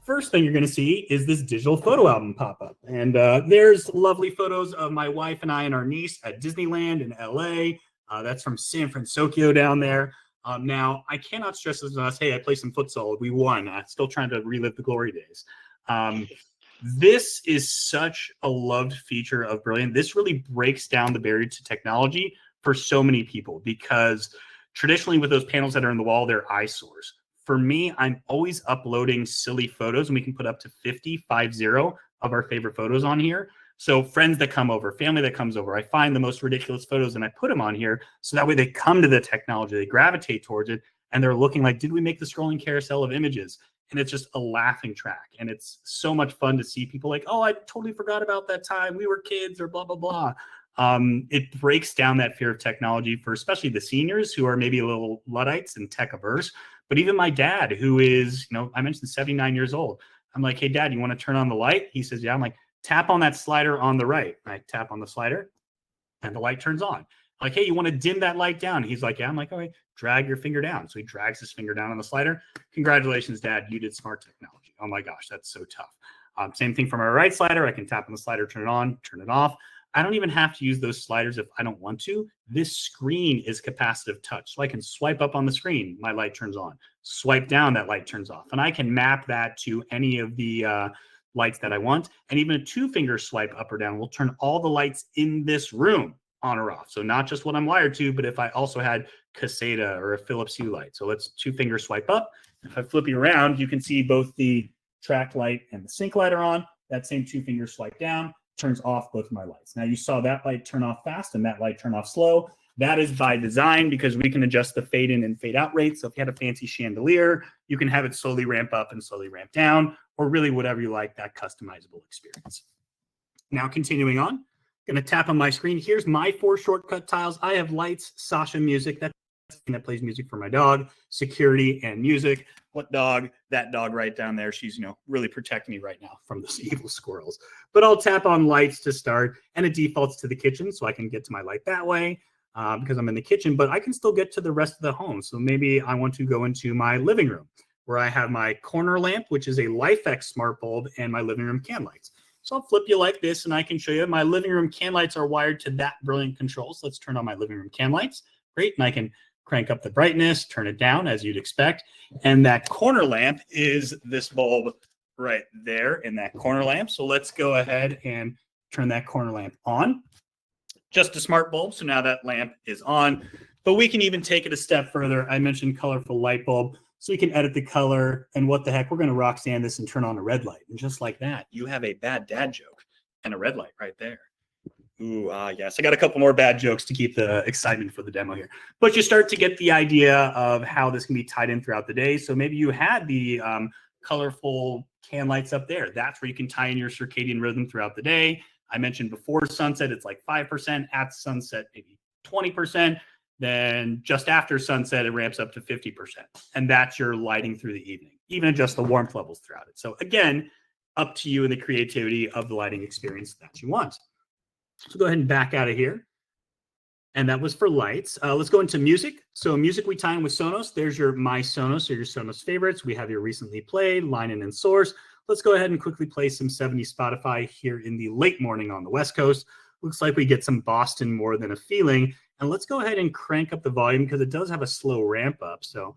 first thing you're going to see is this digital photo album pop up. And there's lovely photos of my wife and I and our niece at Disneyland in LA. That's from San Francisco down there. Now, I cannot stress this enough. Hey, I played some futsal. We won. I'm still trying to relive the glory days. This is such a loved feature of Brilliant. This really breaks down the barrier to technology for so many people, because traditionally with those panels that are in the wall, they're eyesores. For me, I'm always uploading silly photos, and we can put up to 50 of our favorite photos on here. So friends that come over, family that comes over, I find the most ridiculous photos and I put them on here. So that way they come to the technology, they gravitate towards it, and they're looking like, did we make the scrolling carousel of images? And it's just a laughing track. And it's so much fun to see people like, oh, I totally forgot about that time we were kids, or blah, blah, blah. It breaks down that fear of technology for especially the seniors who are maybe a little Luddites and tech averse. But even my dad, who is, I mentioned 79 years old. I'm like, hey, Dad, you want to turn on the light? He says, yeah. I'm like, tap on that slider on the right. I tap on the slider and the light turns on. I'm like, hey, you want to dim that light down? He's like, yeah. I'm like, okay, drag your finger down. So he drags his finger down on the slider. Congratulations, Dad. You did smart technology. Oh my gosh, that's so tough. Same thing for my right slider. I can tap on the slider, turn it on, turn it off. I don't even have to use those sliders if I don't want to. This screen is capacitive touch. So I can swipe up on the screen, my light turns on. Swipe down, that light turns off. And I can map that to any of the lights that I want. And even a 2-finger swipe up or down will turn all the lights in this room on or off. So not just what I'm wired to, but if I also had Caseta or a Philips Hue light. So let's 2-finger swipe up. If I flip you around, you can see both the track light and the sync light are on. That same 2-finger swipe down turns off both of my lights. Now you saw that light turn off fast and that light turn off slow. That is by design because we can adjust the fade in and fade out rate. So if you had a fancy chandelier, you can have it slowly ramp up and slowly ramp down, or really whatever you like, that customizable experience. Now continuing on, I'm going to tap on my screen. Here's my 4 shortcut tiles. I have lights, Sasha music, that plays music for my dog, security, and music. What dog? That dog right down there. She's, really protecting me right now from those evil squirrels. But I'll tap on lights to start, and it defaults to the kitchen, so I can get to my light that way because I'm in the kitchen, but I can still get to the rest of the home. So maybe I want to go into my living room where I have my corner lamp, which is a LifeX smart bulb, and my living room can lights. So I'll flip you like this, and I can show you my living room can lights are wired to that Brilliant control. So let's turn on my living room can lights. Great, and I can crank up the brightness, turn it down as you'd expect. And that corner lamp is this bulb right there in that corner lamp. So let's go ahead and turn that corner lamp on. Just a smart bulb, so now that lamp is on. But we can even take it a step further. I mentioned colorful light bulb, so we can edit the color. And what the heck, we're going to Roxanne this and turn on a red light. And just like that, you have a bad dad joke and a red light right there. Ooh, yes. I got a couple more bad jokes to keep the excitement for the demo here. But you start to get the idea of how this can be tied in throughout the day. So maybe you had the colorful can lights up there. That's where you can tie in your circadian rhythm throughout the day. I mentioned before sunset, it's like 5%. At sunset, maybe 20%. Then just after sunset, it ramps up to 50%. And that's your lighting through the evening. Even adjust the warmth levels throughout it. So again, up to you and the creativity of the lighting experience that you want. So go ahead and back out of here. And that was for lights. Let's go into music. So music we tie in with Sonos. There's your My Sonos or your Sonos favorites. We have your recently played, line in and source. Let's go ahead and quickly play some 70s Spotify here in the late morning on the West Coast. Looks like we get some Boston More Than a Feeling. And let's go ahead and crank up the volume because it does have a slow ramp up. So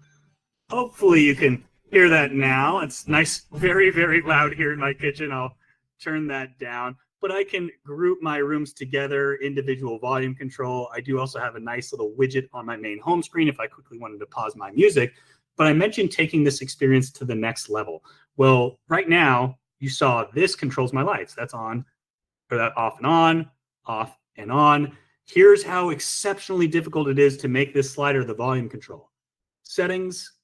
hopefully you can hear that now. It's nice, very, very loud here in my kitchen. I'll turn that down. But I can group my rooms together, individual volume control. I do also have a nice little widget on my main home screen if I quickly wanted to pause my music. But I mentioned taking this experience to the next level. Well, right now, you saw this controls my lights. That's on, or that off and on, off and on. Here's how exceptionally difficult it is to make this slider the volume control. Settings,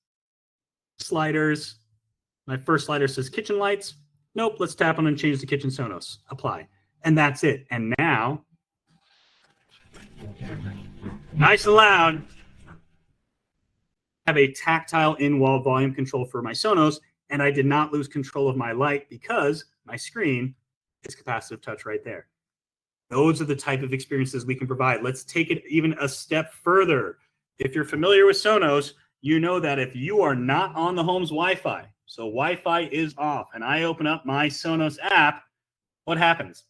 sliders. My first slider says kitchen lights. Nope, let's tap on and change the kitchen Sonos. Apply. And that's it. And now, nice and loud, I have a tactile in-wall volume control for my Sonos, and I did not lose control of my light because my screen is capacitive touch right there. Those are the type of experiences we can provide. Let's take it even a step further. If you're familiar with Sonos, you know that if you are not on the home's Wi-Fi, So Wi-Fi is off, and I open up my Sonos app. What happens?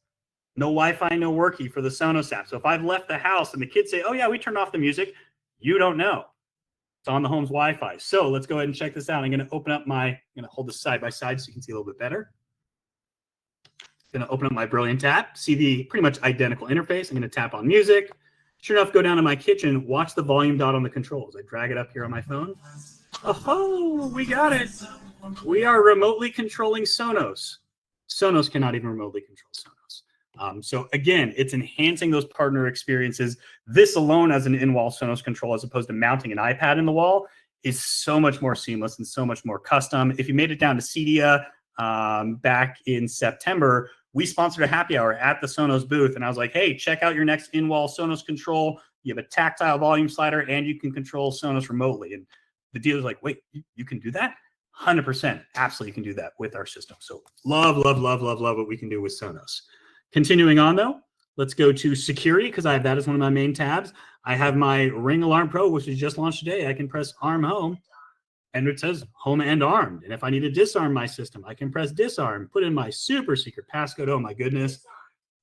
No Wi-Fi, no worky for the Sonos app. So if I've left the house and the kids say, oh yeah, we turned off the music, you don't know. It's on the home's Wi-Fi. So let's go ahead and check this out. I'm going to open up I'm going to hold this side by side so you can see a little bit better. I'm going to open up my Brilliant app, see the pretty much identical interface. I'm going to tap on music. Sure enough, go down to my kitchen, watch the volume dot on the controls. I drag it up here on my phone. Oh, we got it. We are remotely controlling Sonos. Sonos cannot even remotely control Sonos. So again, it's enhancing those partner experiences. This alone as an in-wall Sonos control, as opposed to mounting an iPad in the wall, is so much more seamless and so much more custom. If you made it down to Cedia back in September, we sponsored a happy hour at the Sonos booth. And I was like, hey, check out your next in-wall Sonos control. You have a tactile volume slider and you can control Sonos remotely. And the dealer's like, wait, you can do that? 100%. Absolutely can do that with our system. So love what we can do with Sonos. Continuing on though, let's go to security because I have that as one of my main tabs. I have my Ring Alarm Pro, which was just launched today. I can press Arm Home and it says home and armed. And if I need to disarm my system, I can press disarm, put in my super secret passcode. Oh my goodness.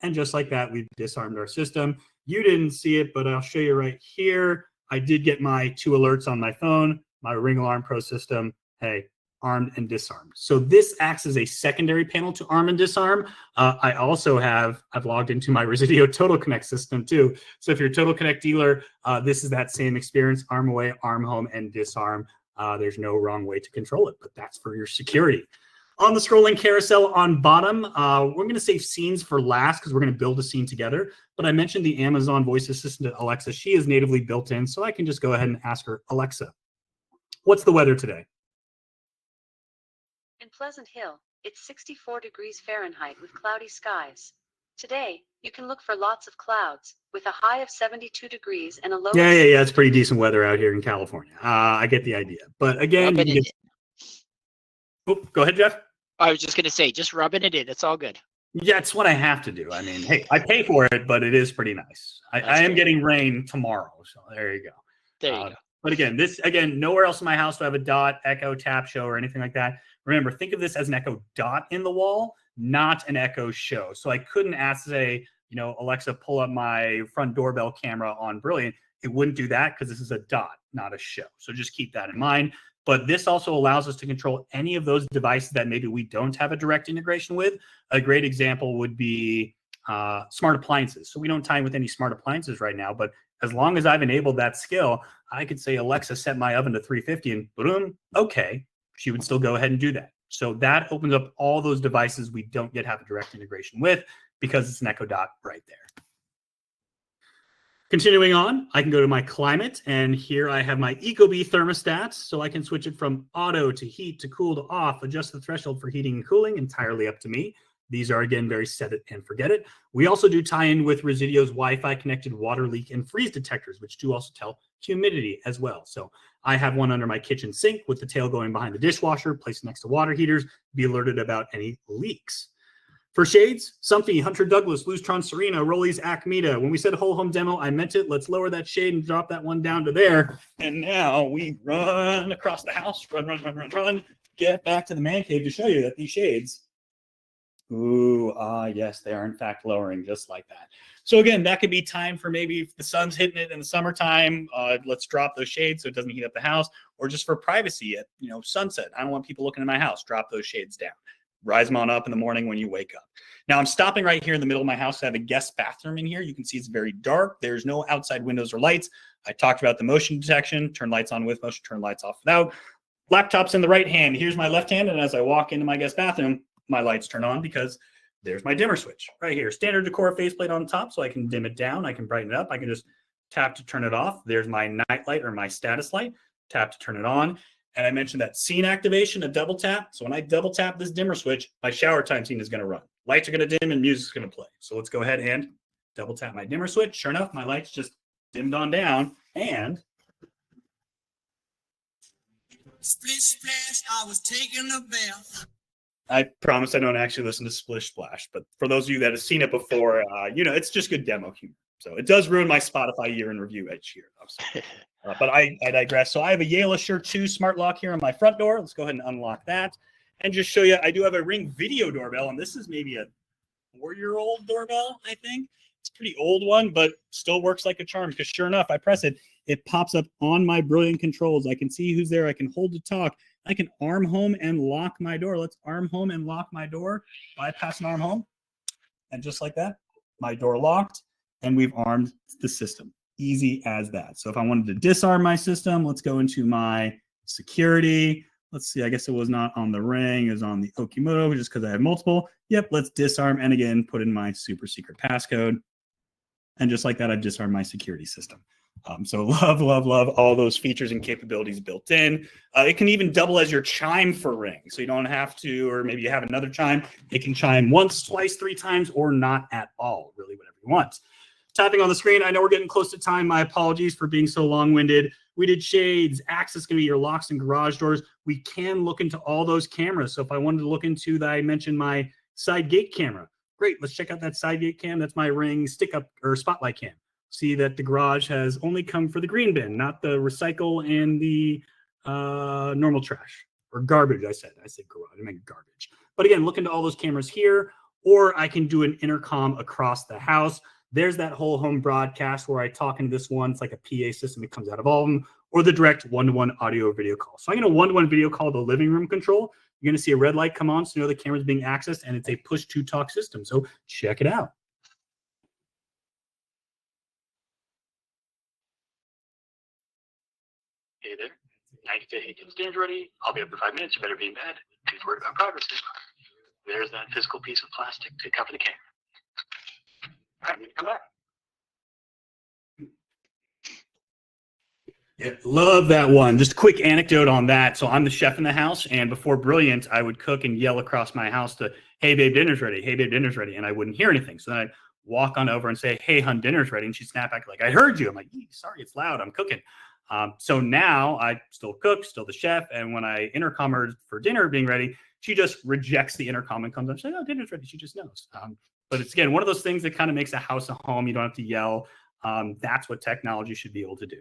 And just like that, we've disarmed our system. You didn't see it, but I'll show you right here. I did get my 2 alerts on my phone, my Ring Alarm Pro system. Hey, armed and disarmed. So this acts as a secondary panel to arm and disarm. I also I've logged into my Resideo Total Connect system too. So if you're a Total Connect dealer, this is that same experience, arm away, arm home, and disarm. There's no wrong way to control it, but that's for your security. On the scrolling carousel on bottom, we're going to save scenes for last because we're going to build a scene together. But I mentioned the Amazon voice assistant Alexa. She is natively built in, so I can just go ahead and ask her, Alexa, what's the weather today? In Pleasant Hill, it's 64 degrees Fahrenheit with cloudy skies. Today, you can look for lots of clouds, with a high of 72 degrees and a low Yeah, it's pretty decent weather out here in California. I get the idea. But again, go ahead, Jeff. I was just going to say, just rubbing it in. It's all good. Yeah, it's what I have to do. I mean, hey, I pay for it, but it is pretty nice. I am getting rain tomorrow, so there you go. There you go. But again, nowhere else in my house do I have a dot, echo, tap, show, or anything like that. Remember, think of this as an echo dot in the wall, not an echo show. So I couldn't ask, say, Alexa, pull up my front doorbell camera on Brilliant. It wouldn't do that because this is a dot, not a show. So just keep that in mind. But this also allows us to control any of those devices that maybe we don't have a direct integration with. A great example would be smart appliances. So we don't tie in with any smart appliances right now, but as long as I've enabled that skill, I could say, Alexa, set my oven to 350 and boom, okay, she would still go ahead and do that. So that opens up all those devices we don't yet have a direct integration with because it's an Echo Dot right there. Continuing on, I can go to my climate, and here I have my Ecobee thermostats, so I can switch it from auto to heat to cool to off, adjust the threshold for heating and cooling, entirely up to me. These are, again, very set it and forget it. We also do tie in with Resideo's Wi-Fi connected water leak and freeze detectors, which do also tell humidity as well. So I have one under my kitchen sink with the tail going behind the dishwasher, placed next to water heaters, be alerted about any leaks. For shades, Somfy, Hunter Douglas, Lustron Serena, Rollies, Acmeta. When we said whole home demo, I meant it. Let's lower that shade and drop that one down to there. And now we run across the house, run, get back to the man cave to show you that these shades, yes, they are in fact lowering just like that. So again, that could be time for maybe if the sun's hitting it in the summertime, let's drop those shades so it doesn't heat up the house, or just for privacy at sunset. I don't want people looking in my house. Drop those shades down. Rise them on up in the morning when you wake up. Now I'm stopping right here in the middle of my house. I have a guest bathroom in here. You can see it's very dark. There's no outside windows or lights. I talked about the motion detection, turn lights on with motion, turn lights off without. Laptop's in the right hand. Here's my left hand. And as I walk into my guest bathroom, my lights turn on because there's my dimmer switch right here. Standard decor faceplate on top, so I can dim it down. I can brighten it up. I can just tap to turn it off. There's my night light or my status light. Tap to turn it on. And I mentioned that scene activation, a double tap. So when I double tap this dimmer switch, my shower time scene is going to run. Lights are going to dim and music's going to play. So let's go ahead and double tap my dimmer switch. Sure enough, my lights just dimmed on down. And Splish splash, I was taking a bath. I promise I don't actually listen to Splish Splash, but for those of you that have seen it before, it's just good demo humor. So it does ruin my Spotify year in review each year, though. So, but I digress. So I have a Yale Assure 2 smart lock here on my front door. Let's go ahead and unlock that. and just show you, I do have a Ring video doorbell, and this is maybe a 4-year-old doorbell, I think. It's a pretty old one, but still works like a charm, because sure enough, I press it, it pops up on my brilliant controls. I can see who's there. I can hold to talk. I can arm home and lock my door. Let's arm home and lock my door. Bypass and arm home. And just like that, my door locked, and we've armed the system. Easy as that. So if I wanted to disarm my system, let's go into my security. Let's see, I guess it was not on the Ring, it was on the Okimoto, just because I have multiple. Yep, let's disarm, and again, put in my super secret passcode. And just like that, I've disarmed my security system. So love, love, love all those features and capabilities built in. It can even double as your chime for Ring. So you don't have to, or maybe you have another chime. It can chime once, twice, 3 times, or not at all, really whatever you want. Tapping on the screen, I know we're getting close to time. My apologies for being so long-winded. We did shades. Access going to be your locks and garage doors. We can look into all those cameras. So if I wanted to look into that, I mentioned my side gate camera. Great, let's check out that side gate cam. That's my Ring stick-up or spotlight cam. See that the garage has only come for the green bin, not the recycle and the normal trash or garbage. I said garage, I meant garbage. But again, look into all those cameras here, or I can do an intercom across the house. There's that whole home broadcast where I talk into this one. It's like a PA system. It comes out of all of them, or the direct one-to-one audio or video call. So I'm going to one-to-one video call the living room control. You're going to see a red light come on, so you know the camera's being accessed, and it's a push-to-talk system. So check it out. Hey there. 90-day stands ready. I'll be up in 5 minutes. You better be in bed. Please worry about progress. There's that physical piece of plastic to cover the camera. All right, come back. Yeah, love that one. Just a quick anecdote on that. So I'm the chef in the house, and before Brilliant, I would cook and yell across my house to, hey, babe, dinner's ready. Hey, babe, dinner's ready. And I wouldn't hear anything. So then I'd walk on over and say, hey, hun, dinner's ready. And she'd snap back like, I heard you. I'm like, sorry, it's loud. I'm cooking. So now I still cook, still the chef. And when I intercom her for dinner being ready, she just rejects the intercom and comes up and says, oh, dinner's ready. She just knows. But it's, again, one of those things that kind of makes a house a home. You don't have to yell. That's what technology should be able to do.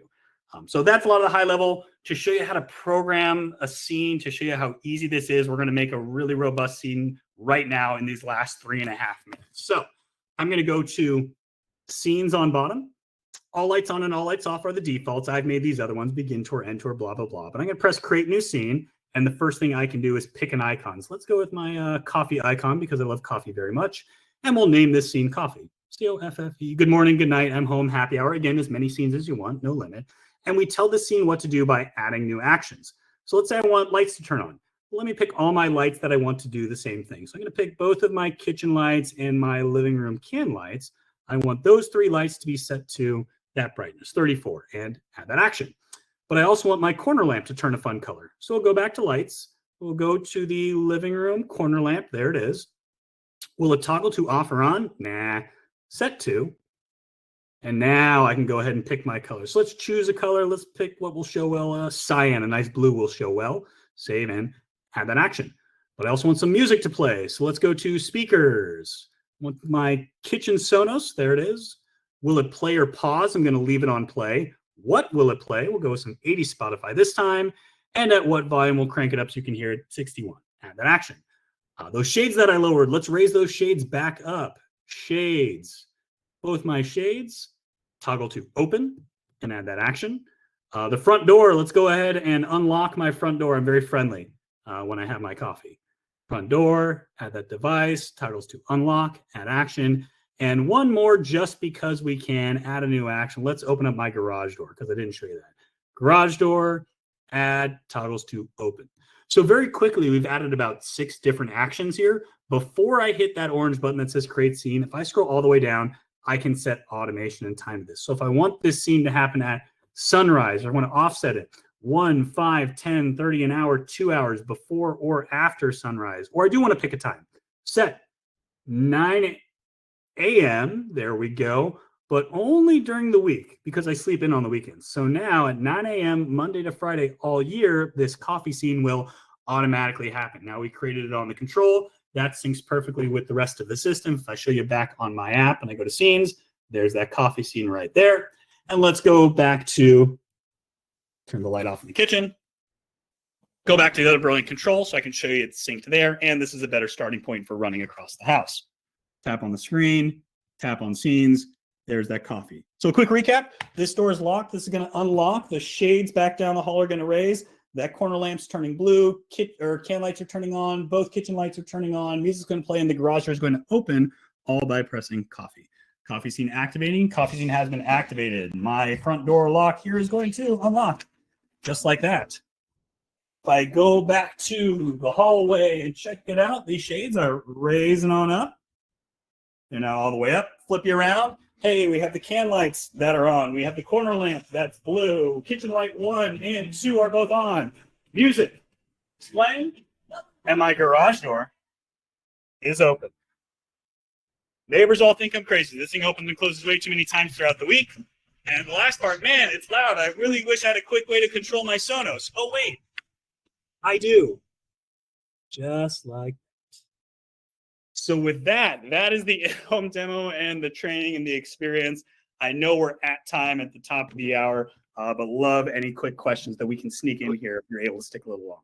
So that's a lot of the high level. To show you how to program a scene, to show you how easy this is, we're going to make a really robust scene right now in these last 3.5 minutes. So I'm going to go to scenes on bottom. All lights on and all lights off are the defaults. I've made these other ones, begin tour, end tour, blah, blah, blah. But I'm going to press create new scene. And the first thing I can do is pick an icon. So let's go with my coffee icon because I love coffee very much. And we'll name this scene coffee. C-O-F-F-E. Good morning, good night, I'm home, happy hour. Again, as many scenes as you want, no limit. And we tell the scene what to do by adding new actions. So let's say I want lights to turn on. Well, let me pick all my lights that I want to do the same thing. So I'm going to pick both of my kitchen lights and my living room can lights. I want those 3 lights to be set to that brightness, 34, and add that action. But I also want my corner lamp to turn a fun color. So we'll go back to lights. We'll go to the living room corner lamp. There it is. Will it toggle to off or on? Nah. Set to. And now I can go ahead and pick my color. So let's choose a color. Let's pick what will show well. Cyan, a nice blue will show well. Save and add that action. But I also want some music to play. So let's go to speakers. I want my kitchen Sonos. There it is. Will it play or pause? I'm going to leave it on play. What will it play? We'll go with some 80s Spotify this time. And at what volume we'll crank it up so you can hear it, 61. Add that action. Those shades that I lowered, let's raise those shades back up. Shades. Both my shades. Toggle to open and add that action. The front door, let's go ahead and unlock my front door. I'm very friendly when I have my coffee. Front door, add that device. Toggles to unlock, add action. And one more just because we can, add a new action. Let's open up my garage door because I didn't show you that. Garage door, add, toggles to open. So very quickly, we've added about 6 different actions here. Before I hit that orange button that says create scene, if I scroll all the way down, I can set automation and time this. So if I want this scene to happen at sunrise, I want to offset it 1, 5, 10, 30 an hour, 2 hours before or after sunrise, or I do want to pick a time. Set 9 a.m. There we go, but only during the week because I sleep in on the weekends. So now at 9 a.m. Monday to Friday all year, this coffee scene will automatically happen. Now we created it on the control. That syncs perfectly with the rest of the system. If I show you back on my app and I go to scenes, there's that coffee scene right there. And let's go back to turn the light off in the kitchen. Go back to the other brilliant control so I can show you it's synced there. And this is a better starting point for running across the house. Tap on the screen, tap on scenes. There's that coffee. So a quick recap. This door is locked. This is going to unlock. The shades back down the hall are going to raise. That corner lamp's turning blue. Can lights are turning on. Both kitchen lights are turning on. Music's going to play, and the garage door is going to open, all by pressing coffee. Coffee scene activating. Coffee scene has been activated. My front door lock here is going to unlock, just like that. If I go back to the hallway and check it out, these shades are raising on up. They're now all the way up. Flip you around. Hey, we have the can lights that are on. We have the corner lamp that's blue. Kitchen light 1 and 2 are both on. Music is playing. And my garage door is open. Neighbors all think I'm crazy. This thing opens and closes way too many times throughout the week. And the last part, man, it's loud. I really wish I had a quick way to control my Sonos. Oh, wait. I do. Just like that. So with that, that is the in-home demo and the training and the experience. I know we're at time at the top of the hour, but love any quick questions that we can sneak in here if you're able to stick a little longer.